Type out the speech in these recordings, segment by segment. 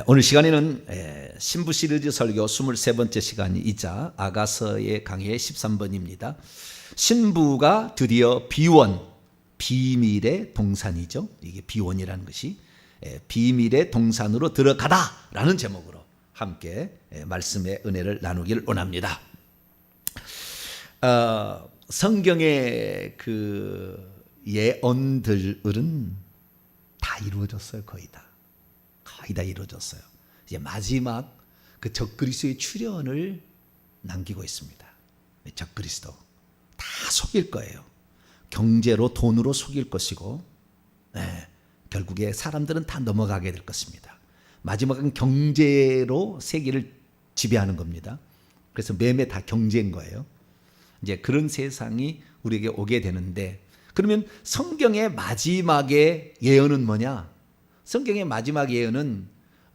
오늘 시간에는 신부 시리즈 설교 23번째 시간이자 아가서의 강의 13번입니다. 신부가 드디어 비원, 비밀의 동산이죠. 이게 비원이라는 것이 비밀의 동산으로 들어가다라는 제목으로 함께 말씀의 은혜를 나누기를 원합니다. 성경의 그 예언들은 다 이루어졌어요. 거의 다 이루어졌어요. 이제 마지막 그 적그리스도의 출현을 남기고 있습니다. 적그리스도 다 속일 거예요. 경제로 돈으로 속일 것이고, 결국에 사람들은 다 넘어가게 될 것입니다. 마지막은 경제로 세계를 지배하는 겁니다. 그래서 매매 다 경제인 거예요. 이제 그런 세상이 우리에게 오게 되는데, 그러면 성경의 마지막의 예언은 뭐냐? 성경의 마지막 예언은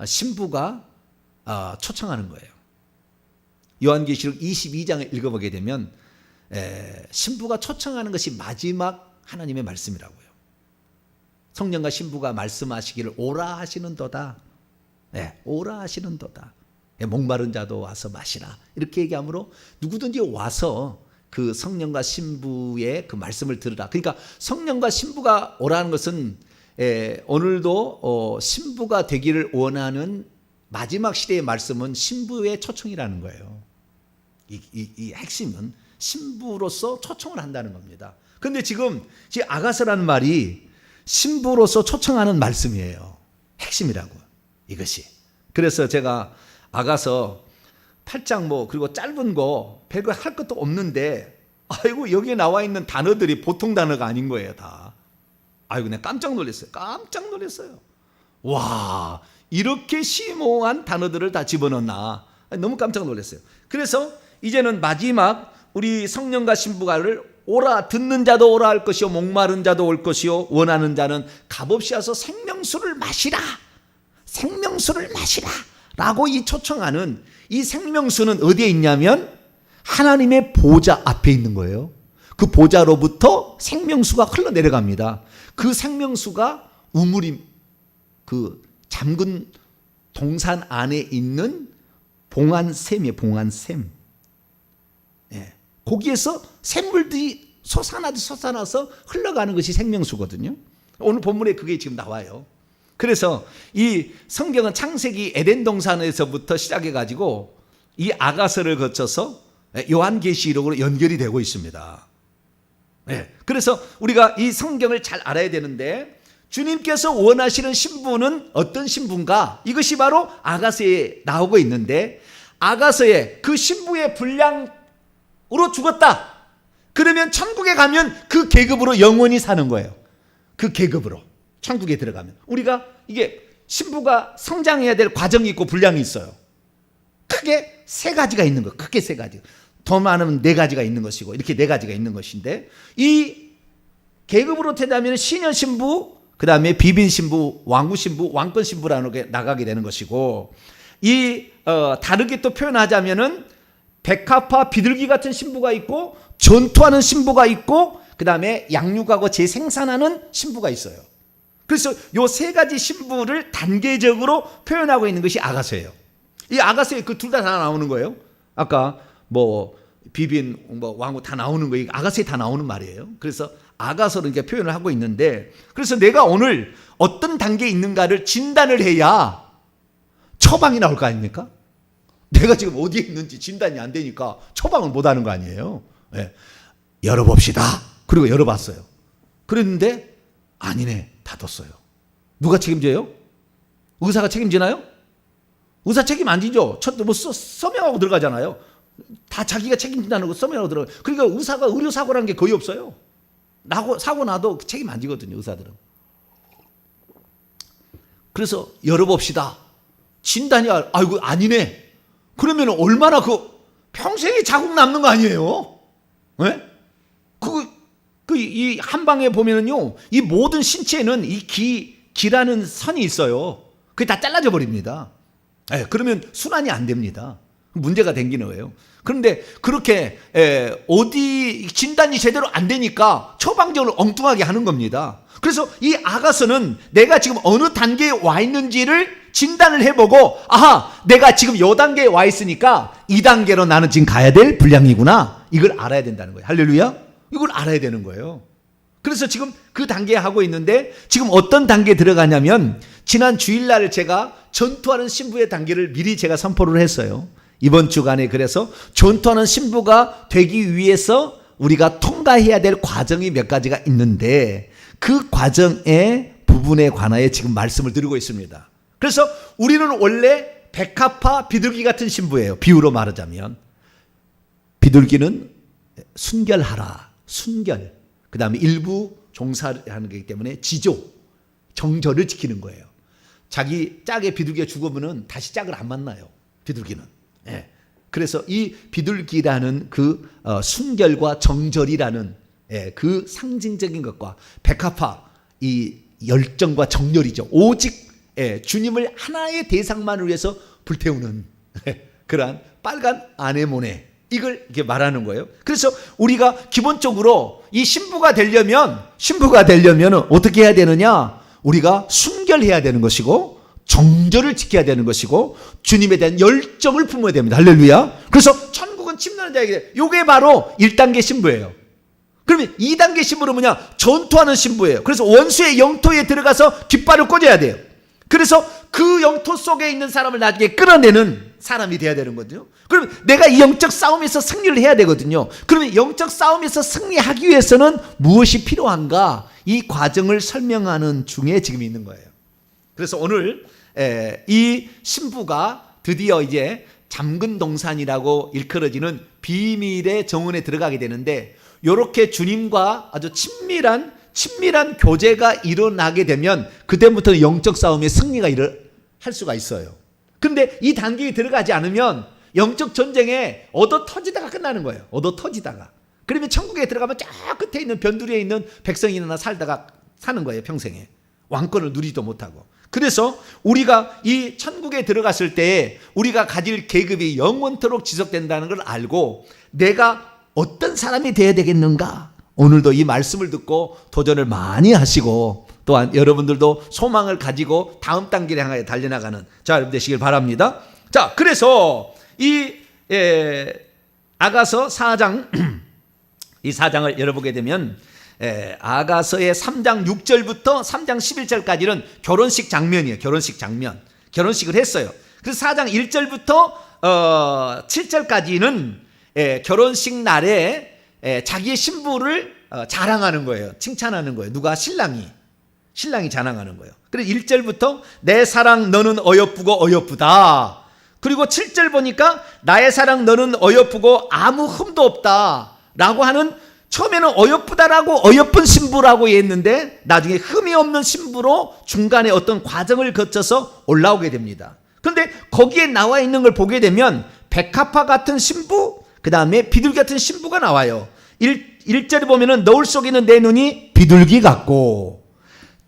신부가 초청하는 거예요. 요한계시록 22장을 읽어보게 되면 신부가 초청하는 것이 마지막 하나님의 말씀이라고요. 성령과 신부가 말씀하시기를 오라 하시는도다. 오라 하시는도다. 목마른 자도 와서 마시라. 이렇게 얘기하므로 누구든지 와서 그 성령과 신부의 그 말씀을 들으라. 그러니까 성령과 신부가 오라는 것은 오늘도 신부가 되기를 원하는 마지막 시대의 말씀은 신부의 초청이라는 거예요. 이 핵심은 신부로서 초청을 한다는 겁니다. 그런데 지금 아가서라는 말이 신부로서 초청하는 말씀이에요. 핵심이라고 이것이. 그래서 제가 아가서 8장 그리고 짧은 거 별거 할 것도 없는데, 아이고 여기에 나와 있는 단어들이 보통 단어가 아닌 거예요. 다. 아이고 내가 깜짝 놀랐어요. 와, 이렇게 심오한 단어들을 다 집어넣나. 너무 깜짝 놀랐어요. 그래서 이제는 마지막 우리 성령과 신부가를 오라, 듣는 자도 오라 할 것이요, 목마른 자도 올 것이요, 원하는 자는 값없이 와서 생명수를 마시라 라고 이 초청하는 이 생명수는 어디에 있냐면 하나님의 보좌 앞에 있는 거예요. 그 보좌로부터 생명수가 흘러내려갑니다. 그 생명수가 우물이 그 잠근 동산 안에 있는 봉안샘이에요. 봉안샘. 거기에서 샘물들이 솟아나서 흘러가는 것이 생명수거든요. 오늘 본문에 그게 지금 나와요. 그래서 이 성경은 창세기 에덴 동산에서부터 시작해가지고 이 아가서를 거쳐서 요한계시록으로 연결이 되고 있습니다. 그래서 우리가 이 성경을 잘 알아야 되는데, 주님께서 원하시는 신부는 어떤 신부인가? 이것이 바로 아가서에 나오고 있는데, 아가서에 그 신부의 분량으로 죽었다. 그러면 천국에 가면 그 계급으로 영원히 사는 거예요. 그 계급으로 천국에 들어가면 우리가 이게 신부가 성장해야 될 과정이 있고 분량이 있어요. 크게 세 가지가 있는 거예요. 크게 세 가지. 더 많으면 네 가지가 있는 것이고, 이렇게 네 가지가 있는 것인데, 이 계급으로 태다면 시녀 신부, 그 다음에 비빈 신부, 왕후 신부, 왕권 신부라는 게 나가게 되는 것이고, 다르게 또 표현하자면은 백합화 비둘기 같은 신부가 있고, 전투하는 신부가 있고, 그 다음에 양육하고 재생산하는 신부가 있어요. 그래서 요 세 가지 신부를 단계적으로 표현하고 있는 것이 아가서예요. 이 아가서에 그 둘 다 나오는 거예요. 아까 비빈, 왕후 다 나오는 거예요. 아가서에 다 나오는 말이에요. 그래서 아가서로 이렇게 표현을 하고 있는데, 그래서 내가 오늘 어떤 단계에 있는가를 진단을 해야 처방이 나올 거 아닙니까? 내가 지금 어디에 있는지 진단이 안 되니까 처방을 못 하는 거 아니에요. 열어봅시다. 그리고 열어봤어요. 그랬는데 아니네. 닫았어요. 누가 책임져요? 의사가 책임지나요? 의사 책임 안 지죠. 서명하고 들어가잖아요. 다 자기가 책임진다는 거 서명하고 들어가요. 그러니까 의사가 의료사고라는 게 거의 없어요. 사고 나도 책임 안 지거든요, 의사들은. 그래서 열어봅시다. 진단이, 아이고, 아니네. 그러면 얼마나 평생에 자국 남는 거 아니에요? 이 한방에 보면은요, 이 모든 신체에는 이 기라는 선이 있어요. 그게 다 잘라져 버립니다. 그러면 순환이 안 됩니다. 문제가 생기는 거예요. 그런데 그렇게 어디 진단이 제대로 안 되니까 처방전을 엉뚱하게 하는 겁니다. 그래서 이 아가서는 내가 지금 어느 단계에 와 있는지를 진단을 해보고, 아하, 내가 지금 요 단계에 와 있으니까 이 단계로 나는 지금 가야 될 분량이구나, 이걸 알아야 된다는 거예요. 할렐루야. 이걸 알아야 되는 거예요. 그래서 지금 그 단계에 하고 있는데, 지금 어떤 단계에 들어가냐면, 지난 주일날 제가 전투하는 신부의 단계를 미리 제가 선포를 했어요. 이번 주간에. 그래서 전투하는 신부가 되기 위해서 우리가 통과해야 될 과정이 몇 가지가 있는데, 그 과정의 부분에 관하여 지금 말씀을 드리고 있습니다. 그래서 우리는 원래 백합화 비둘기 같은 신부예요. 비유로 말하자면 비둘기는 순결하라, 순결, 그 다음에 일부 종사를 하는 거기 때문에 지조, 정절을 지키는 거예요. 자기 짝의 비둘기가 죽으면 다시 짝을 안 만나요, 비둘기는. 그래서 이 비둘기라는 그 순결과 정절이라는 그 상징적인 것과 백합화, 이 열정과 정열이죠. 오직 주님을 하나의 대상만을 위해서 불태우는 그러한 빨간 아네모네, 이걸 이렇게 말하는 거예요. 그래서 우리가 기본적으로 이 신부가 되려면 어떻게 해야 되느냐? 우리가 순결해야 되는 것이고, 정절을 지켜야 되는 것이고, 주님에 대한 열정을 품어야 됩니다. 할렐루야. 그래서 천국은 침노하는 자에게, 이게 바로 1단계 신부예요. 그러면 2단계 신부는 뭐냐? 전투하는 신부예요. 그래서 원수의 영토에 들어가서 깃발을 꽂아야 돼요. 그래서 그 영토 속에 있는 사람을 나중에 끌어내는 사람이 돼야 되는 거거든요. 그러면 내가 이 영적 싸움에서 승리를 해야 되거든요. 그러면 영적 싸움에서 승리하기 위해서는 무엇이 필요한가? 이 과정을 설명하는 중에 지금 있는 거예요. 그래서 오늘 이 신부가 드디어 이제 잠근 동산이라고 일컬어지는 비밀의 정원에 들어가게 되는데, 이렇게 주님과 아주 친밀한 교제가 일어나게 되면 그때부터 영적 싸움의 승리가 할 수가 있어요. 그런데 이 단계에 들어가지 않으면 영적 전쟁에 얻어 터지다가 끝나는 거예요. 얻어 터지다가. 그러면 천국에 들어가면 저 끝에 있는 변두리에 있는 백성이나 살다가 사는 거예요, 평생에. 왕권을 누리지도 못하고. 그래서 우리가 이 천국에 들어갔을 때 우리가 가질 계급이 영원토록 지속된다는 걸 알고, 내가 어떤 사람이 되어야 되겠는가? 오늘도 이 말씀을 듣고 도전을 많이 하시고, 또한 여러분들도 소망을 가지고 다음 단계를 향하여 달려나가는 자, 여러분 되시길 바랍니다. 자, 그래서 이 아가서 4장 이 4장을 열어보게 되면 아가서의 3장 6절부터 3장 11절까지는 결혼식 장면이에요. 결혼식 장면. 결혼식을 했어요. 그래서 4장 1절부터 7절까지는 결혼식 날에 자기의 신부를 자랑하는 거예요. 칭찬하는 거예요. 누가? 신랑이 자랑하는 거예요. 그래서 1절부터 내 사랑 너는 어여쁘고 어여쁘다. 그리고 7절 보니까 나의 사랑 너는 어여쁘고 아무 흠도 없다 라고 하는, 처음에는 어여쁘다라고 어여쁜 신부라고 했는데 나중에 흠이 없는 신부로 중간에 어떤 과정을 거쳐서 올라오게 됩니다. 그런데 거기에 나와 있는 걸 보게 되면 백합화 같은 신부, 그 다음에 비둘기 같은 신부가 나와요. 1절에 보면은 너울 속에 있는 내 눈이 비둘기 같고,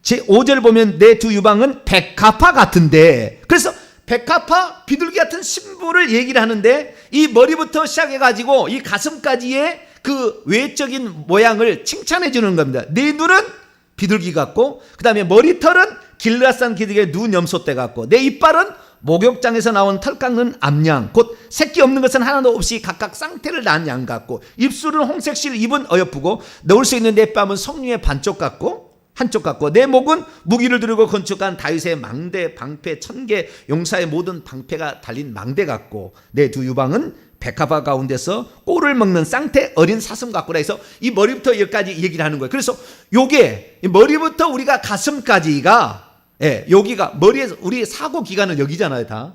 제 5절 보면 내 두 유방은 백합화 같은데, 그래서 백합화 비둘기 같은 신부를 얘기를 하는데, 이 머리부터 시작해가지고 이 가슴까지의 그 외적인 모양을 칭찬해 주는 겁니다. 내 눈은 비둘기 같고, 그 다음에 머리털은 길라산 기둥의 눈 염소떼 같고, 내 이빨은 목욕장에서 나온 털 깎는 암양, 곧 새끼 없는 것은 하나도 없이 각각 쌍태를 낳은 양 같고, 입술은 홍색 실, 입은 어여쁘고, 넣을 수 있는 내 뺨은 석류의 한쪽 같고, 내 목은 무기를 들고 건축한 다윗의 망대, 방패 1000개, 용사의 모든 방패가 달린 망대 같고, 내 두 유방은 백합화 가운데서 꼴을 먹는 쌍태 어린 사슴 같구나 해서 이 머리부터 여기까지 얘기를 하는 거예요. 그래서 요게 머리부터 우리가 가슴까지가, 여기가 머리에서, 우리 사고 기관은 여기잖아요. 다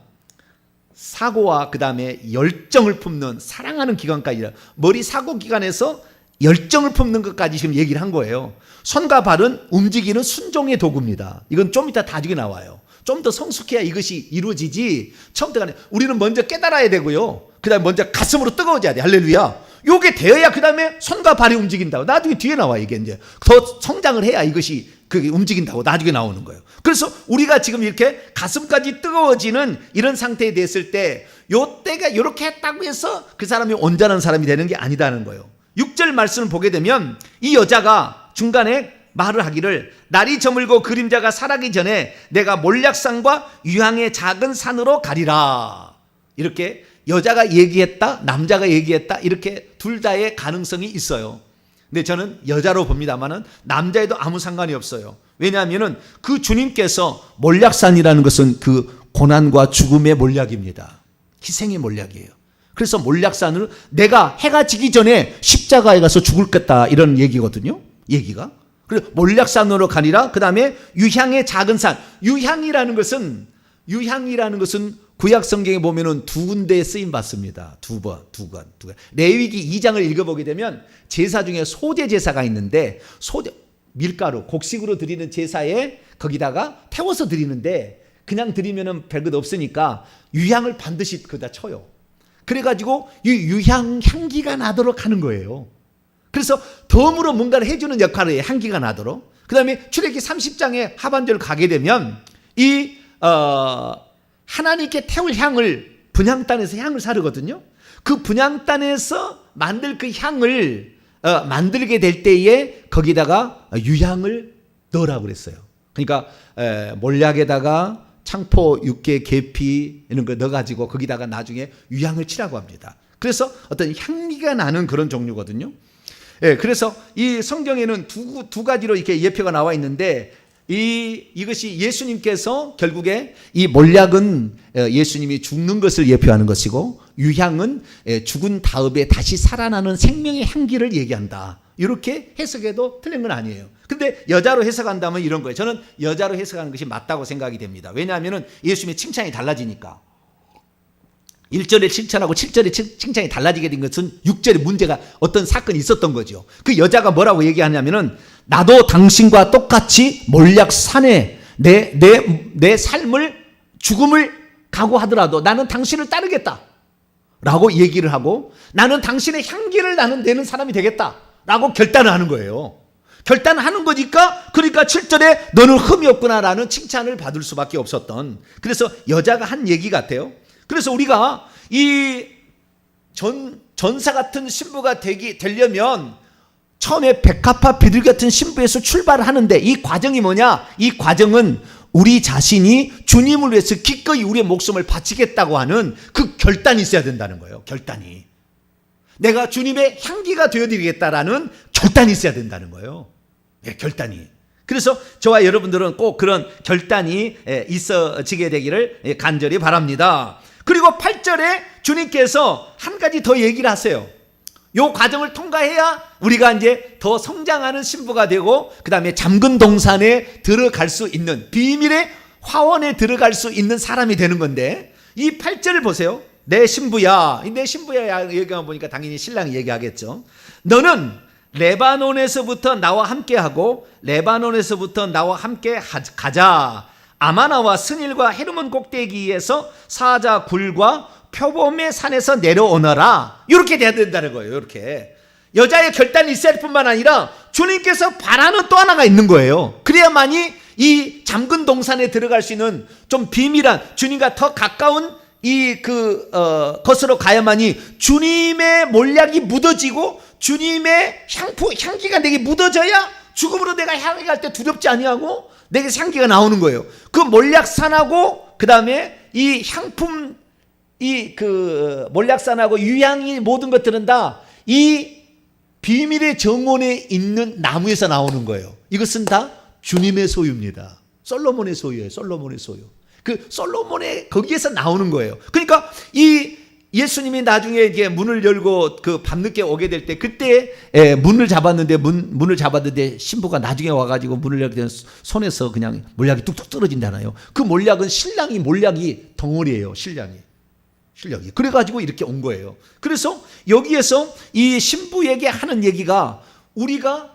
사고와 그 다음에 열정을 품는 사랑하는 기관까지, 머리 사고 기관에서 열정을 품는 것까지 지금 얘기를 한 거예요. 손과 발은 움직이는 순종의 도구입니다. 이건 좀 이따 나중에 나와요. 좀 더 성숙해야 이것이 이루어지지, 처음부터 간에 우리는 먼저 깨달아야 되고요, 그 다음에 먼저 가슴으로 뜨거워져야 돼. 할렐루야. 요게 되어야 그 다음에 손과 발이 움직인다고. 나중에 뒤에 나와. 이게 이제 더 성장을 해야 이것이 그게 움직인다고 나중에 나오는 거예요. 그래서 우리가 지금 이렇게 가슴까지 뜨거워지는 이런 상태에 됐을 때 요 때가 이렇게 했다고 해서 그 사람이 온전한 사람이 되는 게 아니다는 거예요. 6절 말씀을 보게 되면 이 여자가 중간에 말을 하기를 날이 저물고 그림자가 사라기 전에 내가 몰약산과 유향의 작은 산으로 가리라. 이렇게 여자가 얘기했다, 남자가 얘기했다, 이렇게 둘 다의 가능성이 있어요. 근데 저는 여자로 봅니다만은 남자에도 아무 상관이 없어요. 왜냐하면은 그 주님께서 몰약산이라는 것은 그 고난과 죽음의 몰약입니다. 희생의 몰약이에요. 그래서 몰약산을 내가 해가 지기 전에 십자가에 가서 죽을겠다 이런 얘기거든요. 얘기가. 그리고 몰약산으로 가니라. 그 다음에 유향의 작은 산. 유향이라는 것은 구약 성경에 보면은 두 군데에 쓰임 받습니다. 두 번. 레위기 2장을 읽어보게 되면 제사 중에 소제 제사가 있는데 밀가루 곡식으로 드리는 제사에 거기다가 태워서 드리는데 그냥 드리면은 별것 없으니까 유향을 반드시 거기다 쳐요. 그래가지고 이 유향 향기가 나도록 하는 거예요. 그래서 덤으로 뭔가를 해주는 역할을 해요. 향기가 나도록. 그 다음에 출애굽기 30장에 하반절 가게 되면 하나님께 태울 향을 분향단에서 향을 사르거든요. 그 분향단에서 만들 그 향을 만들게 될 때에 거기다가 유향을 넣으라고 그랬어요. 그러니까 몰약에다가 창포, 육개, 계피 이런 거 넣어가지고 거기다가 나중에 유향을 치라고 합니다. 그래서 어떤 향기가 나는 그런 종류거든요. 그래서 이 성경에는 두 가지로 이렇게 예표가 나와 있는데 이것이 예수님께서 결국에 이 몰약은 예수님이 죽는 것을 예표하는 것이고 유향은 죽은 다음에 다시 살아나는 생명의 향기를 얘기한다. 이렇게 해석해도 틀린 건 아니에요. 근데 여자로 해석한다면 이런 거예요. 저는 여자로 해석하는 것이 맞다고 생각이 됩니다. 왜냐하면 예수님의 칭찬이 달라지니까. 1절에 칭찬하고 7절에 칭찬이 달라지게 된 것은 6절에 문제가 어떤 사건이 있었던 거죠. 그 여자가 뭐라고 얘기하냐면은 나도 당신과 똑같이 몰약산에 내 삶을 죽음을 각오하더라도 나는 당신을 따르겠다 라고 얘기를 하고 나는 당신의 향기를 나는 내는 사람이 되겠다 라고 결단을 하는 거예요. 결단을 하는 거니까 그러니까 7절에 너는 흠이 없구나 라는 칭찬을 받을 수밖에 없었던, 그래서 여자가 한 얘기 같아요. 그래서 우리가 이 전사 같은 신부가 되려면 처음에 백합화 비둘기 같은 신부에서 출발을 하는데 이 과정이 뭐냐? 이 과정은 우리 자신이 주님을 위해서 기꺼이 우리의 목숨을 바치겠다고 하는 그 결단이 있어야 된다는 거예요. 결단이. 내가 주님의 향기가 되어드리겠다라는 결단이 있어야 된다는 거예요. 결단이. 그래서 저와 여러분들은 꼭 그런 결단이 있어지게 되기를 간절히 바랍니다. 그리고 8절에 주님께서 한 가지 더 얘기를 하세요. 이 과정을 통과해야 우리가 이제 더 성장하는 신부가 되고 그 다음에 잠근 동산에 들어갈 수 있는 비밀의 화원에 들어갈 수 있는 사람이 되는 건데 이 8절을 보세요. 내 신부야. 내 신부야 얘기하면 보니까 당연히 신랑이 얘기하겠죠. 너는 레바논에서부터 나와 함께하고 레바논에서부터 나와 함께 가자. 아마나와 스닐과 헤르몬 꼭대기에서 사자 굴과 표범의 산에서 내려오너라. 이렇게 돼야 된다는 거예요. 이렇게 여자의 결단이 있을 뿐만 아니라 주님께서 바라는 또 하나가 있는 거예요. 그래야만이 이 잠근 동산에 들어갈 수 있는 좀 비밀한 주님과 더 가까운 것으로 가야만이 주님의 몰약이 묻어지고 주님의 향기가 내게 묻어져야 죽음으로 내가 향해 갈 때 두렵지 아니하고 내게서 향기가 나오는 거예요. 그 몰약산하고 그 다음에 이 향품 몰약산하고 유향이 모든 것들은 다 이 비밀의 정원에 있는 나무에서 나오는 거예요. 이것은 다 주님의 소유입니다. 솔로몬의 소유예요. 솔로몬의 소유. 그 솔로몬의 거기에서 나오는 거예요. 그러니까 이 예수님이 나중에 이게 문을 열고 그 밤늦게 오게 될 때 그때 문을 잡았는데 신부가 나중에 와가지고 문을 열게 되면 손에서 그냥 몰약이 뚝뚝 떨어진잖아요. 그 몰약은 몰약이 덩어리예요. 신랑이. 그래가지고 이렇게 온 거예요. 그래서 여기에서 이 신부에게 하는 얘기가 우리가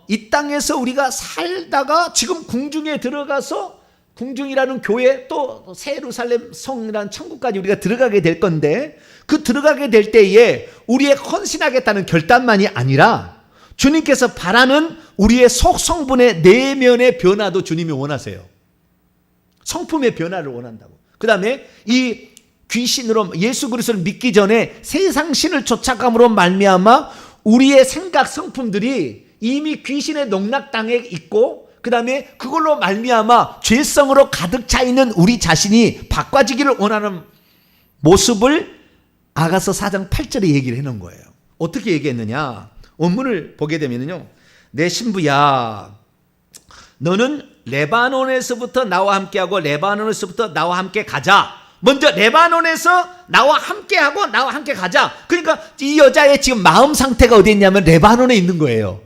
이 땅에서 우리가 살다가 지금 궁중에 들어가서 궁중이라는 교회 또 새 예루살렘 성이라는 천국까지 우리가 들어가게 될 건데 그 들어가게 될 때에 우리의 헌신하겠다는 결단만이 아니라 주님께서 바라는 우리의 속성분의 내면의 변화도 주님이 원하세요. 성품의 변화를 원한다고. 그 다음에 이 귀신으로 예수 그리스도를 믿기 전에 세상 신을 쫓아감으로 말미암아 우리의 생각 성품들이 이미 귀신의 농락당에 있고 그 다음에 그걸로 말미암아 죄성으로 가득 차 있는 우리 자신이 바꿔지기를 원하는 모습을 아가서 4장 8절에 얘기를 해놓은 거예요. 어떻게 얘기했느냐? 원문을 보게 되면요, 내 신부야, 너는 레바논에서부터 나와 함께하고 레바논에서부터 나와 함께 가자. 먼저 레바논에서 나와 함께하고 나와 함께 가자. 그러니까 이 여자의 지금 마음 상태가 어디 있냐면 레바논에 있는 거예요.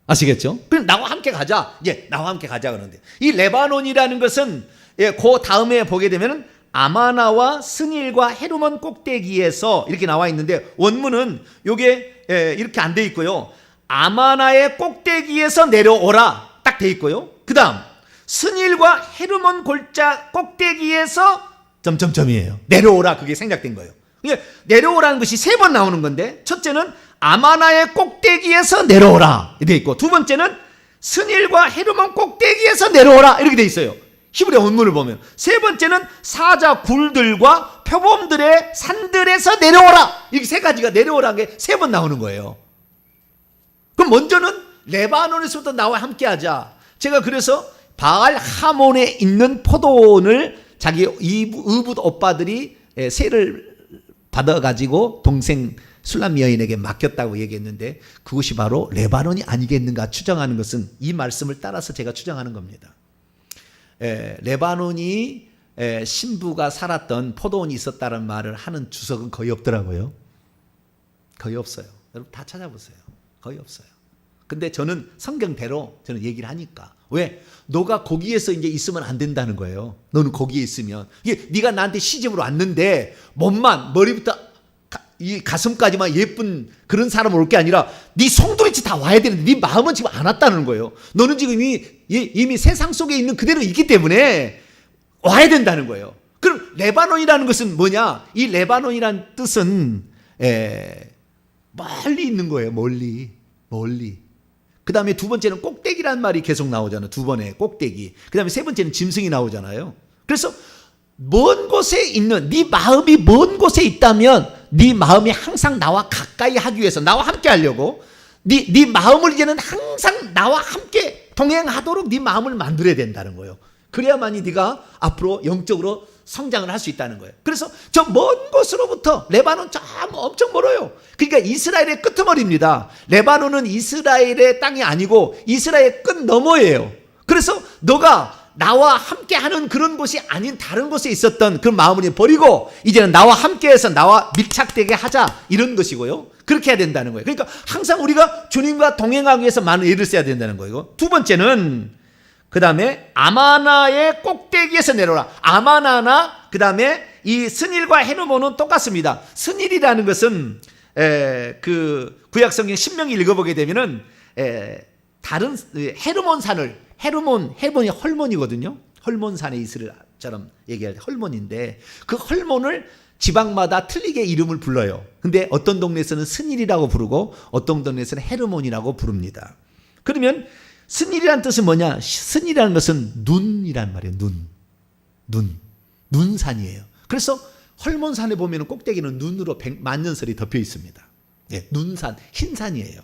아시겠죠? 그럼 나와 함께 가자. 예, 나와 함께 가자 그러는데 이 레바논이라는 것은 그 다음에 보게 되면은 아마나와 스닐과 헤르몬 꼭대기에서 이렇게 나와 있는데 원문은 요게 이렇게 안 돼 있고요. 아마나의 꼭대기에서 내려오라 딱 돼 있고요. 그다음 스닐과 헤르몬 골짜 꼭대기에서 점점점이에요. 내려오라 그게 생략된 거예요. 내려오라는 것이 3번 나오는 건데 첫째는 아마나의 꼭대기에서 내려오라 돼 있고 두 번째는 스닐과 헤르몬 꼭대기에서 내려오라 이렇게 돼 있어요. 히브리 원문을 보면 세 번째는 사자 굴들과 표범들의 산들에서 내려오라 이렇게 3가지가 내려오라는 게 3번 나오는 거예요. 그럼 먼저는 레바논에서부터 나와 함께하자. 제가 그래서 바알 하몬에 있는 포도원을 자기 의붓 오빠들이 세를 받아가지고 동생 술람 여인에게 맡겼다고 얘기했는데 그것이 바로 레바논이 아니겠는가 추정하는 것은 이 말씀을 따라서 제가 추정하는 겁니다. 레바논이 신부가 살았던 포도원이 있었다는 말을 하는 주석은 거의 없더라고요. 거의 없어요. 여러분 다 찾아보세요. 거의 없어요. 근데 저는 성경대로 저는 얘기를 하니까 왜? 너가 거기에서 이제 있으면 안 된다는 거예요. 너는 거기에 있으면 이게 네가 나한테 시집으로 왔는데 몸만 머리부터 이 가슴까지만 예쁜 그런 사람 올 게 아니라 네 송두리째 다 와야 되는데 네 마음은 지금 안 왔다는 거예요. 너는 지금 이미 세상 속에 있는 그대로 있기 때문에 와야 된다는 거예요. 그럼 레바논이라는 것은 뭐냐? 이 레바논이라는 뜻은 멀리 있는 거예요. 멀리. 그 다음에 두 번째는 꼭대기란 말이 계속 나오잖아요. 2번에 꼭대기. 그 다음에 3번째는 짐승이 나오잖아요. 그래서 먼 곳에 있는 네 마음이 먼 곳에 있다면 네 마음이 항상 나와 가까이 하기 위해서 나와 함께 하려고 네 마음을 이제는 항상 나와 함께 동행하도록 네 마음을 만들어야 된다는 거예요. 그래야만이 네가 앞으로 영적으로 성장을 할 수 있다는 거예요. 그래서 저 먼 곳으로부터 레바논 저 엄청 멀어요. 그러니까 이스라엘의 끄트머리입니다. 레바논은 이스라엘의 땅이 아니고 이스라엘 끝 너머예요. 그래서 너가 나와 함께하는 그런 곳이 아닌 다른 곳에 있었던 그 마음을 버리고 이제는 나와 함께해서 나와 밀착되게 하자 이런 것이고요. 그렇게 해야 된다는 거예요. 그러니까 항상 우리가 주님과 동행하기 위해서 많은 애를 써야 된다는 거예요. 두 번째는 그 다음에 아마나의 꼭대기에서 내려오라. 아마나나 그 다음에 이 스닐과 헤르몬은 똑같습니다. 스닐이라는 것은 그 구약성경 신명기 읽어보게 되면은 다른 헤르몬산을 헤르몬이 헐몬이거든요. 헐몬산에 있을처럼 얘기할 때 헐몬인데 그 헐몬을 지방마다 틀리게 이름을 불러요. 근데 어떤 동네에서는 스닐이라고 부르고 어떤 동네에서는 헤르몬이라고 부릅니다. 그러면 스닐이라는 뜻은 뭐냐? 스닐이라는 것은 눈이란 말이에요. 눈산이에요. 그래서 헐몬산에 보면 꼭대기는 눈으로 만년설이 덮여 있습니다. 눈산, 흰산이에요.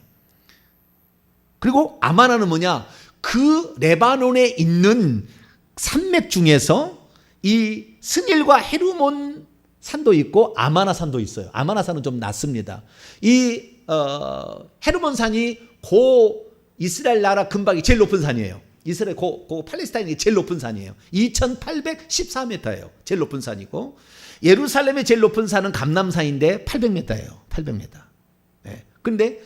그리고 아마나는 뭐냐? 그 레바논에 있는 산맥 중에서 이 스닐과 헤르몬 산도 있고 아마나 산도 있어요. 아마나 산은 좀 낮습니다. 이 헤르몬 산이 이스라엘 나라 근방이 제일 높은 산이에요. 이스라엘 팔레스타인이 제일 높은 산이에요. 2814m예요. 제일 높은 산이고 예루살렘의 제일 높은 산은 감람산인데 800m예요. 800m. 근데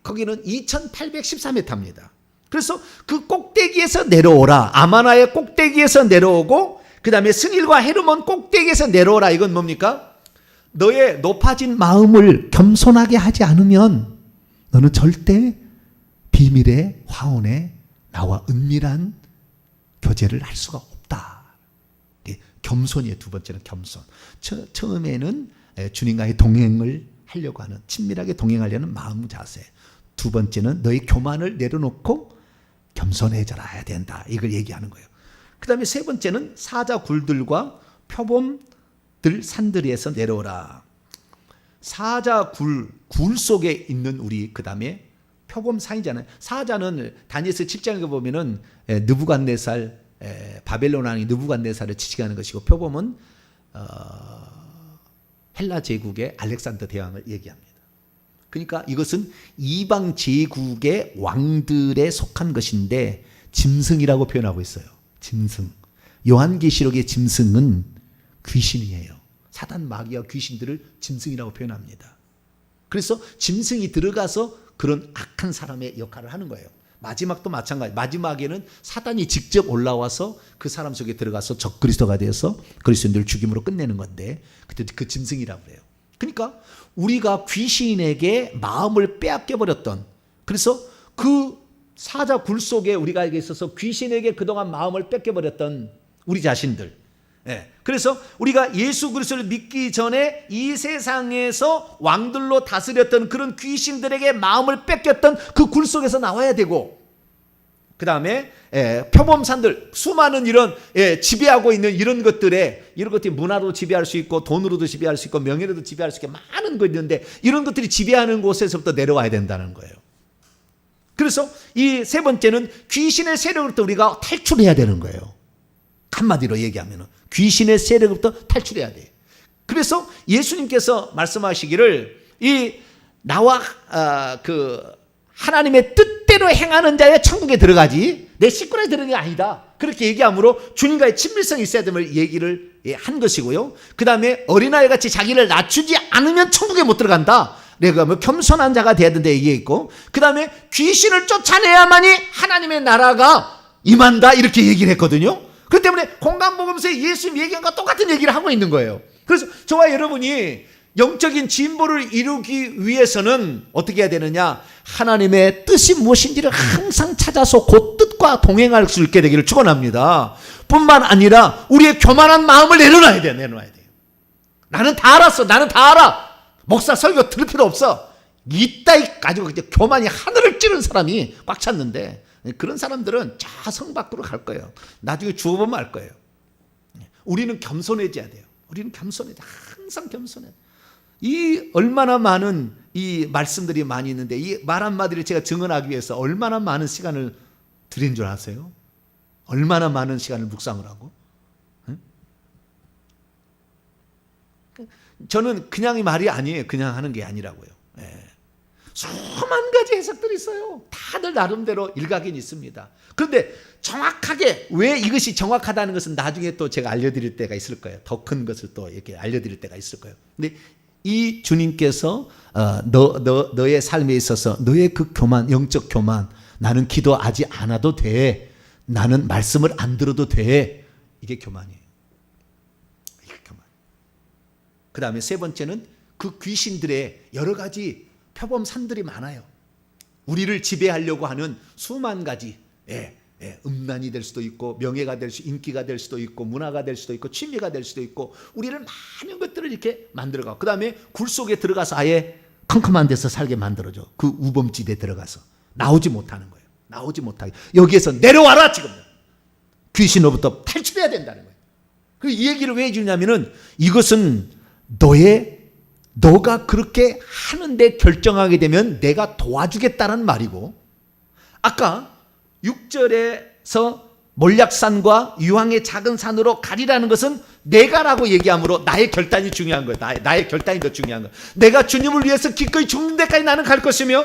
거기는 2814m입니다. 그래서 그 꼭대기에서 내려오라. 아마나의 꼭대기에서 내려오고 그 다음에 스닐과 헤르몬 꼭대기에서 내려오라. 이건 뭡니까? 너의 높아진 마음을 겸손하게 하지 않으면 너는 절대 비밀의 화원에 나와 은밀한 교제를 할 수가 없다. 겸손이에요. 두 번째는 겸손. 처음에는 주님과의 동행을 하려고 하는 친밀하게 동행하려는 마음 자세. 두 번째는 너의 교만을 내려놓고 겸손해져야 된다. 이걸 얘기하는 거예요. 그 다음에 세 번째는 사자 굴들과 표범 산들 위에서 내려오라. 사자 굴 속에 있는 우리, 그 다음에 표범 사이잖아요. 사자는 다니엘서 7장에 보면은 느부갓네살, 바벨론 왕이 느부갓네살을 지칭하는 것이고, 표범은 헬라 제국의 알렉산더 대왕을 얘기합니다. 그러니까 이것은 이방 제국의 왕들에 속한 것인데 짐승이라고 표현하고 있어요. 짐승. 요한계시록의 짐승은 귀신이에요. 사단, 마귀와 귀신들을 짐승이라고 표현합니다. 그래서 짐승이 들어가서 그런 악한 사람의 역할을 하는 거예요. 마지막도 마찬가지. 마지막에는 사단이 직접 올라와서 그 사람 속에 들어가서 적그리스도가 되어서 그리스도인들을 죽임으로 끝내는 건데, 그때 그 짐승이라고 해요. 그러니까 우리가 귀신에게 마음을 빼앗겨 버렸던, 그래서 그 사자 굴 속에 우리가 있어서 귀신에게 그동안 마음을 뺏겨 버렸던 우리 자신들. 그래서 우리가 예수 그리스도를 믿기 전에 이 세상에서 왕들로 다스렸던 그런 귀신들에게 마음을 뺏겼던 그 굴 속에서 나와야 되고, 그 다음에 표범산들, 수많은 이런 지배하고 있는 이런 것들이 문화로 지배할 수 있고, 돈으로도 지배할 수 있고, 명예로도 지배할 수 있고, 많은 거 있는데 이런 것들이 지배하는 곳에서부터 내려와야 된다는 거예요. 그래서 이 세 번째는 귀신의 세력으로부터 우리가 탈출해야 되는 거예요. 한마디로 얘기하면 귀신의 세력으로부터 탈출해야 돼. 그래서 예수님께서 말씀하시기를 나와 그 하나님의 뜻대로 행하는 자의 천국에 들어가지 내 식구에 들어가는 게 아니다. 그렇게 얘기함으로 주님과의 친밀성이 있어야 됨을 얘기를 한 것이고요. 그 다음에 어린아이같이 자기를 낮추지 않으면 천국에 못 들어간다. 내가 겸손한 자가 돼야 된다 얘기했고, 그 다음에 귀신을 쫓아내야만이 하나님의 나라가 임한다 이렇게 얘기를 했거든요. 그렇기 때문에 공간복음서에 예수님 얘기한 것과 똑같은 얘기를 하고 있는 거예요. 그래서 저와 여러분이 영적인 진보를 이루기 위해서는 어떻게 해야 되느냐, 하나님의 뜻이 무엇인지를 항상 찾아서 그 뜻과 동행할 수 있게 되기를 축원합니다. 뿐만 아니라 우리의 교만한 마음을 내려놔야 돼요. 나는 다 알았어, 나는 다 알아, 목사 설교 들을 필요 없어, 이따위 가지고 이제 교만이 하늘을 찌르는 사람이 꽉 찼는데, 그런 사람들은 저 성 밖으로 갈 거예요. 나중에 죽어보면 알 거예요. 우리는 겸손해져야 돼요. 항상 겸손해. 이 얼마나 많은 이 말씀들이 많이 있는데, 이 말 한마디를 제가 증언하기 위해서 얼마나 많은 시간을 들인 줄 아세요? 얼마나 많은 시간을 묵상을 하고. 저는 그냥 이 말이 아니에요. 그냥 하는 게 아니라고요. 수만 가지 해석들이 있어요. 다들 나름대로 일각이 있습니다. 그런데 정확하게 왜 이것이 정확하다는 것은 나중에 또 제가 알려드릴 때가 있을 거예요. 더 큰 것을 또 이렇게 알려드릴 때가 있을 거예요. 근데 이 주님께서 너의 삶에 있어서 너의 그 교만, 영적 교만, 나는 기도하지 않아도 돼, 나는 말씀을 안 들어도 돼, 이게 교만이에요. 이게 교만. 그 다음에 세 번째는 그 귀신들의 여러 가지 표범산들이 많아요. 우리를 지배하려고 하는 수만 가지, 음란이 될 수도 있고, 명예가 될 수, 인기가 될 수도 있고, 문화가 될 수도 있고, 취미가 될 수도 있고, 우리를 많은 것들을 이렇게 만들어가고, 그 다음에 굴 속에 들어가서 아예 컴컴한 데서 살게 만들어줘. 그 우범지대에 들어가서 나오지 못하는 거예요. 나오지 못하게. 여기에서 내려와라 지금. 귀신으로부터 탈출해야 된다는 거예요. 그리고 이 얘기를 왜 해주냐면은 이것은 너가 그렇게 하는데 결정하게 되면 내가 도와주겠다는 말이고, 아까 6절에서 몰약산과 유황의 작은 산으로 가리라는 것은 내가라고 얘기하므로 나의 결단이 중요한 거예요. 나의 결단이 더 중요한 거예요. 내가 주님을 위해서 기꺼이 죽는 데까지 나는 갈 것이며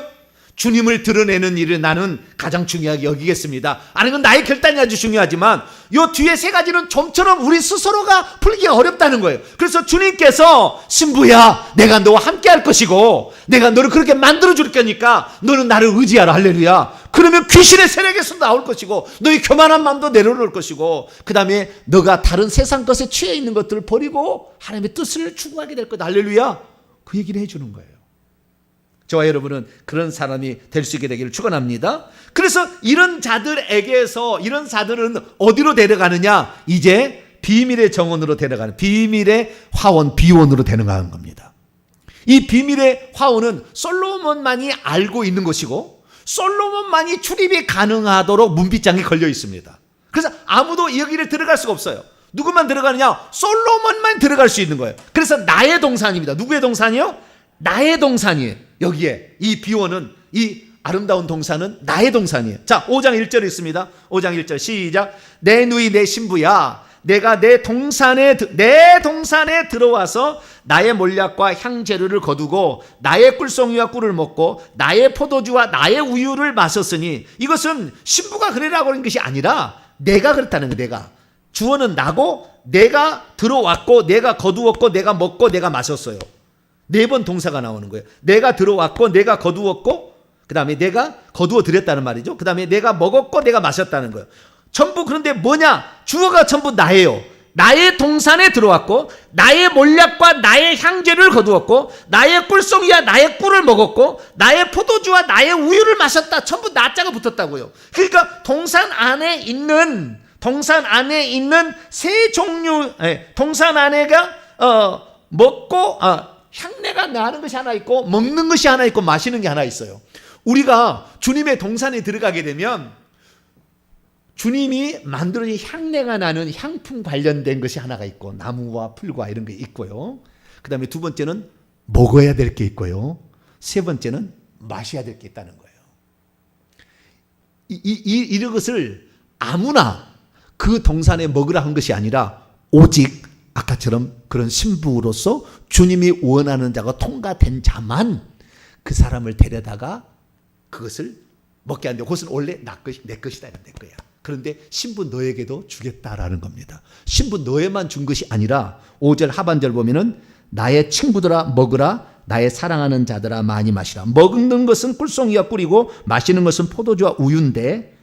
주님을 드러내는 일을 나는 가장 중요하게 여기겠습니다. 아니, 건 나의 결단이 아주 중요하지만 요 뒤에 세 가지는 좀처럼 우리 스스로가 풀기가 어렵다는 거예요. 그래서 주님께서 신부야, 내가 너와 함께 할 것이고 내가 너를 그렇게 만들어 줄 거니까 너는 나를 의지하라. 할렐루야. 그러면 귀신의 세력에서 나올 것이고 너의 교만한 마음도 내려놓을 것이고, 그 다음에 너가 다른 세상 것에 취해 있는 것들을 버리고 하나님의 뜻을 추구하게 될 거다. 할렐루야. 그 얘기를 해주는 거예요. 저와 여러분은 그런 사람이 될 수 있게 되기를 축원합니다. 그래서 이런 자들에게서, 이런 자들은 어디로 데려가느냐, 이제 비밀의 정원으로 데려가는, 비밀의 화원, 비원으로 데려가는 겁니다. 이 비밀의 화원은 솔로몬만이 알고 있는 것이고 솔로몬만이 출입이 가능하도록 문빗장이 걸려 있습니다. 그래서 아무도 여기를 들어갈 수가 없어요. 누구만 들어가느냐? 솔로몬만 들어갈 수 있는 거예요. 그래서 나의 동산입니다. 누구의 동산이요? 나의 동산이에요. 여기에 이 비원은, 이 아름다운 동산은 나의 동산이에요. 자, 5장 1절 있습니다. 5장 1절 시작. 내 누이 내 신부야, 내가 내 동산에 들어와서 나의 몰약과 향재료를 거두고 나의 꿀송이와 꿀을 먹고 나의 포도주와 나의 우유를 마셨으니, 이것은 신부가 그러라고 하는 것이 아니라 내가 그렇다는 거예요. 내가. 주어는 나고, 내가 들어왔고, 내가 거두었고, 내가 먹고, 내가 마셨어요. 4번 동사가 나오는 거예요. 내가 들어왔고, 내가 거두었고, 그 다음에 내가 거두어 드렸다는 말이죠. 그 다음에 내가 먹었고, 내가 마셨다는 거예요. 전부. 그런데 뭐냐? 주어가 전부 나예요. 나의 동산에 들어왔고, 나의 몰약과 나의 향재를 거두었고, 나의 꿀송이와 나의 꿀을 먹었고, 나의 포도주와 나의 우유를 마셨다. 전부 나자가 붙었다고요. 그러니까 동산 안에 있는 세 종류, 동산 안에가 먹고 향내가 나는 것이 하나 있고, 먹는 것이 하나 있고, 마시는 게 하나 있어요. 우리가 주님의 동산에 들어가게 되면 주님이 만들어진 향내가 나는 향품 관련된 것이 하나가 있고, 나무와 풀과 이런 게 있고요. 그 다음에 2번째는 먹어야 될 게 있고요. 3번째는 마셔야 될 게 있다는 거예요. 이런 것을 아무나 그 동산에 먹으라 한 것이 아니라, 오직 아까처럼 그런 신부로서 주님이 원하는 자가 통과된 자만 그 사람을 데려다가 그것을 먹게 하는데, 그것은 원래 내 것이다, 내 거야. 그런데 신부 너에게도 주겠다라는 겁니다. 신부 너에만 준 것이 아니라 5절 하반절 보면은 나의 친구들아 먹으라, 나의 사랑하는 자들아 많이 마시라. 먹는 것은 꿀송이와 꿀이고 마시는 것은 포도주와 우유인데,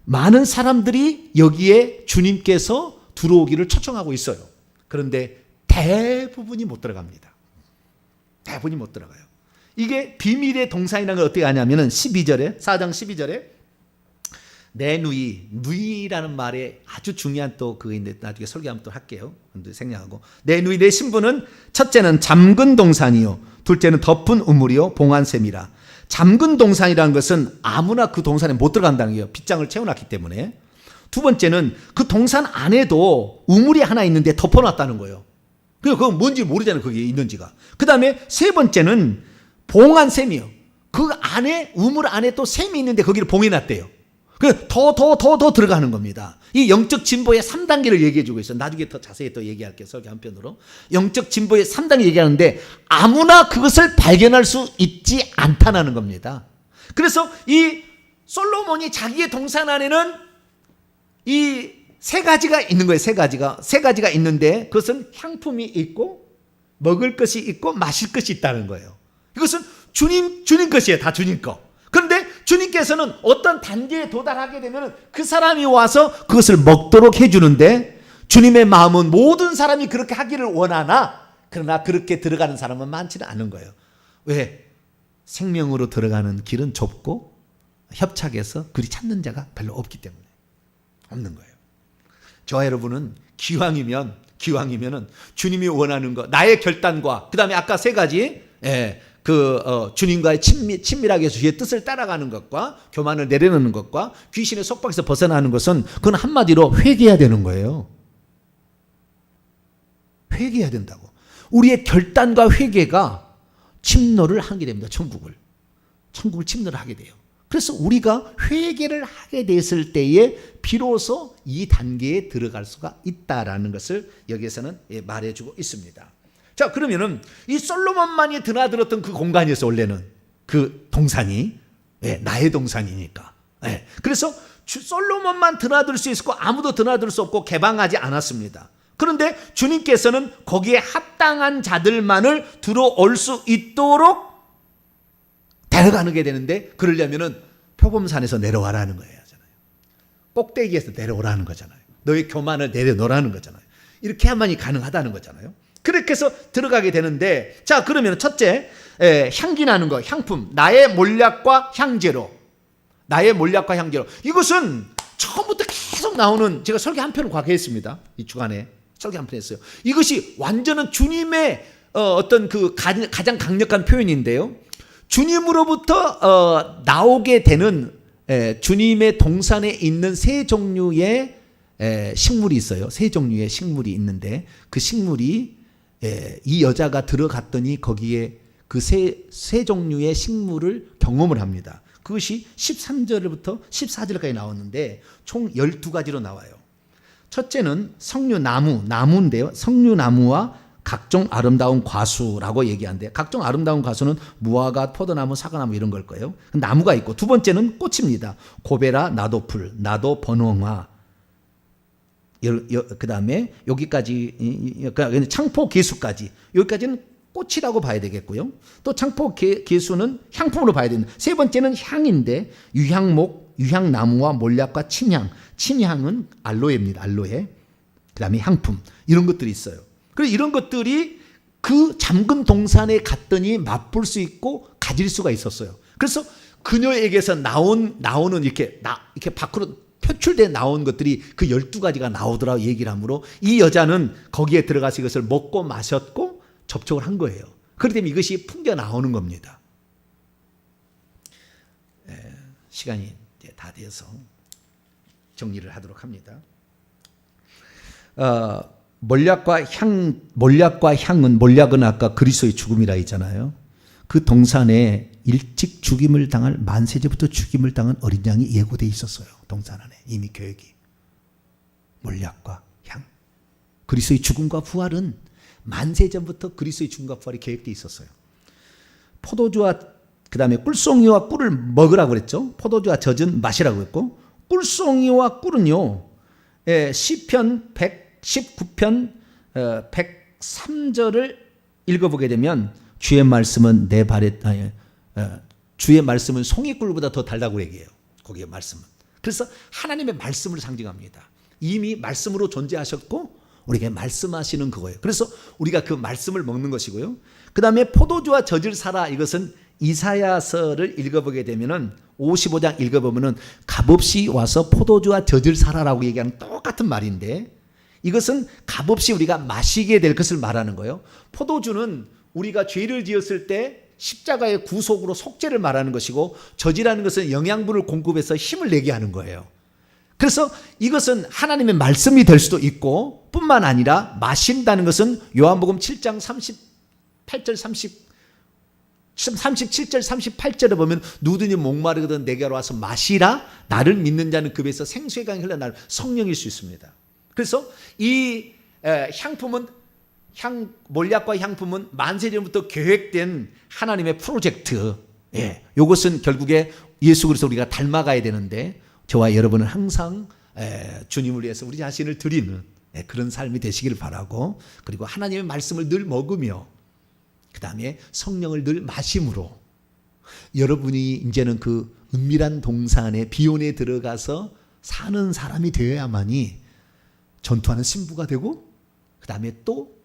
많은 사람들이 여기에 주님께서 들어오기를 초청하고 있어요. 그런데 대부분이 못 들어갑니다. 대부분이 못 들어가요. 이게 비밀의 동산이라는 걸 어떻게 하냐면은 12절에, 4장 12절에 내 누이라는 말에 아주 중요한 또 그인데, 나중에 설교하면 또 할게요. 생략하고. 내 누이 내 신부는 첫째는 잠근 동산이요, 둘째는 덮은 우물이요, 봉안샘이라. 잠근 동산이라는 것은 아무나 그 동산에 못 들어간다는 거예요. 빗장을 채워놨기 때문에. 2번째는 그 동산 안에도 우물이 하나 있는데 덮어놨다는 거예요. 그건 뭔지 모르잖아요, 그게 있는지가. 그 다음에 3번째는 봉안샘이요. 그 안에, 우물 안에 또 샘이 있는데 거기를 봉해놨대요. 더 들어가는 겁니다. 이 영적 진보의 3단계를 얘기해주고 있어요. 나중에 더 자세히 또 얘기할게요. 설교 한편으로. 영적 진보의 3단계 얘기하는데 아무나 그것을 발견할 수 있지 않다는 겁니다. 그래서 이 솔로몬이 자기의 동산 안에는 이 3가지가 있는 거예요. 3가지가 있는데, 그것은 향품이 있고, 먹을 것이 있고, 마실 것이 있다는 거예요. 이것은 주님 것이에요. 다 주님 거. 그런데 주님께서는 어떤 단계에 도달하게 되면 그 사람이 와서 그것을 먹도록 해주는데, 주님의 마음은 모든 사람이 그렇게 하기를 원하나, 그러나 그렇게 들어가는 사람은 많지는 않은 거예요. 왜? 생명으로 들어가는 길은 좁고 협착해서 그리 찾는 자가 별로 없기 때문에 없는 거예요. 저와 여러분은 기왕이면은 주님이 원하는 것, 나의 결단과 그 다음에 아까 3가지 주님과의 친밀하게 해서 주의 뜻을 따라가는 것과 교만을 내려놓는 것과 귀신의 속박에서 벗어나는 것은, 그건 한마디로 회개해야 되는 거예요. 회개해야 된다고. 우리의 결단과 회개가 침노를 하게 됩니다. 천국을 침노를 하게 돼요. 그래서 우리가 회개를 하게 됐을 때에 비로소 이 단계에 들어갈 수가 있다라는 것을 여기에서는 말해주고 있습니다. 자, 그러면은 이 솔로몬만이 드나들었던 그 공간이었어. 원래는 그 동산이 나의 동산이니까. 그래서 솔로몬만 드나들 수 있었고 아무도 드나들 수 없고 개방하지 않았습니다. 그런데 주님께서는 거기에 합당한 자들만을 들어올 수 있도록 데려가게 되는데, 그러려면은 표범산에서 내려와라는 거예요. 꼭대기에서 내려오라는 거잖아요. 너의 교만을 내려놓으라는 거잖아요. 이렇게 하만이 가능하다는 거잖아요. 그렇게 해서 들어가게 되는데, 자, 그러면 첫째, 향기 나는 거, 향품, 나의 몰약과 향재로. 이것은 처음부터 계속 나오는, 제가 설교 한 편을 과거 했습니다. 이 주간에 설교 한 편 했어요. 이것이 완전한 주님의 어떤 그 가장 강력한 표현인데요. 주님으로부터 나오게 되는 주님의 동산에 있는 세 종류의 식물이 있어요. 세 종류의 식물이 있는데 그 식물이 이 여자가 들어갔더니 거기에 그 세 종류의 식물을 경험을 합니다. 그것이 13절부터 14절까지 나왔는데 총 12가지로 나와요. 첫째는 나무인데요. 석류나무와 각종 아름다운 과수라고 얘기하는데 각종 아름다운 과수는 무화과, 포도나무, 사과나무 이런 걸 거예요. 나무가 있고 두 번째는 꽃입니다. 고베라, 나도풀, 나도, 번홍화. 그 다음에 여기까지 창포 개수까지 여기까지는 꽃이라고 봐야 되겠고요. 또 창포 개수는 향품으로 봐야 됩니다. 세 번째는 향인데 유향목, 유향나무와 몰약과 침향은 알로에입니다. 알로에. 그 다음에 향품 이런 것들이 있어요. 그리고 이런 것들이 그 잠금 동산에 갔더니 맛볼 수 있고 가질 수가 있었어요. 그래서 그녀에게서 나오는 이렇게 밖으로 표출돼 나온 것들이 그 12가지가 나오더라고 얘기를 하므로 이 여자는 거기에 들어가서 이것을 먹고 마셨고 접촉을 한 거예요. 그렇기 때문에 이것이 풍겨 나오는 겁니다. 시간이 이제 다 돼서 정리를 하도록 합니다. 몰약과 향은 아까 그리스도의 죽음이라 했잖아요. 그 동산에 일찍 죽임을 당할 만세제부터 죽임을 당한 어린 양이 예고되어 있었어요. 동산 안에 이미 계획이. 몰약과 향. 그리스도의 죽음과 부활은 만세전부터 그리스도의 죽음과 부활이 계획되어 있었어요. 포도주와 그 다음에 꿀송이와 꿀을 먹으라고 그랬죠. 포도주와 젖은 마시라고 했고 꿀송이와 꿀은요. 시편 119편 103절을 읽어보게 되면 주의 말씀은 내 발에 주의 말씀은 송이꿀보다 더 달다고 얘기해요. 거기에 말씀은. 그래서 하나님의 말씀을 상징합니다. 이미 말씀으로 존재하셨고 우리에게 말씀하시는 그거예요. 그래서 우리가 그 말씀을 먹는 것이고요. 그 다음에 포도주와 젖을 사라 이것은 이사야서를 읽어보게 되면은 55장 읽어보면은 값없이 와서 포도주와 젖을 사라라고 얘기하는 똑같은 말인데 이것은 값없이 우리가 마시게 될 것을 말하는 거예요. 포도주는 우리가 죄를 지었을 때 십자가의 구속으로 속죄를 말하는 것이고 젖이라는 것은 영양분을 공급해서 힘을 내게 하는 거예요. 그래서 이것은 하나님의 말씀이 될 수도 있고 뿐만 아니라 마신다는 것은 요한복음 7장 37절 38절에 보면 누구든지 목마르거든 내게로 와서 마시라 나를 믿는 자는 그 배에서 생수의 강이 흘러나올 성령일 수 있습니다. 그래서 이 향품은 몰약과 향품은 만세전부터 계획된 하나님의 프로젝트. 이것은 결국에 예수 그리스도 우리가 닮아가야 되는데 저와 여러분은 항상 주님을 위해서 우리 자신을 드리는 그런 삶이 되시길 바라고 그리고 하나님의 말씀을 늘 먹으며 그 다음에 성령을 늘 마심으로 여러분이 이제는 그 은밀한 동산에 비온에 들어가서 사는 사람이 되어야만이 전투하는 신부가 되고 그 다음에 또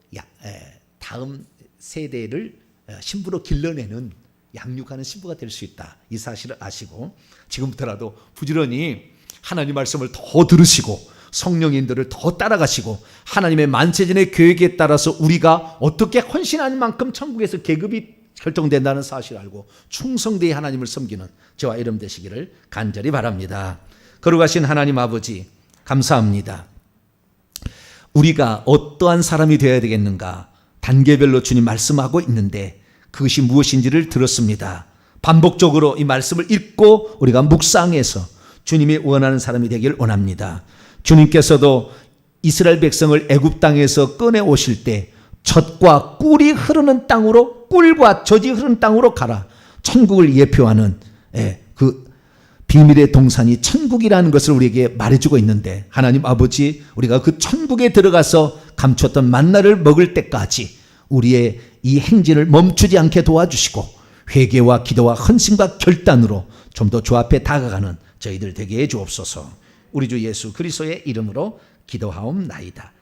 다음 세대를 신부로 길러내는 양육하는 신부가 될 수 있다. 이 사실을 아시고 지금부터라도 부지런히 하나님 말씀을 더 들으시고 성령의 인도를 더 따라가시고 하나님의 만세전의 계획에 따라서 우리가 어떻게 헌신하는 만큼 천국에서 계급이 결정된다는 사실을 알고 충성되이 하나님을 섬기는 저와 여러분 되시기를 간절히 바랍니다. 거룩하신 하나님 아버지 감사합니다. 우리가 어떠한 사람이 되어야 되겠는가 단계별로 주님 말씀하고 있는데 그것이 무엇인지를 들었습니다. 반복적으로 이 말씀을 읽고 우리가 묵상해서 주님이 원하는 사람이 되길 원합니다. 주님께서도 이스라엘 백성을 애굽 땅에서 꺼내 오실 때 젖과 꿀이 흐르는 땅으로 꿀과 젖이 흐르는 땅으로 가라. 천국을 예표하는 그 비밀의 동산이 천국이라는 것을 우리에게 말해주고 있는데 하나님 아버지 우리가 그 천국에 들어가서 감췄던 만나를 먹을 때까지 우리의 이 행진을 멈추지 않게 도와주시고 회개와 기도와 헌신과 결단으로 좀 더 주 앞에 다가가는 저희들 되게 해 주옵소서. 우리 주 예수 그리스도의 이름으로 기도하옵나이다.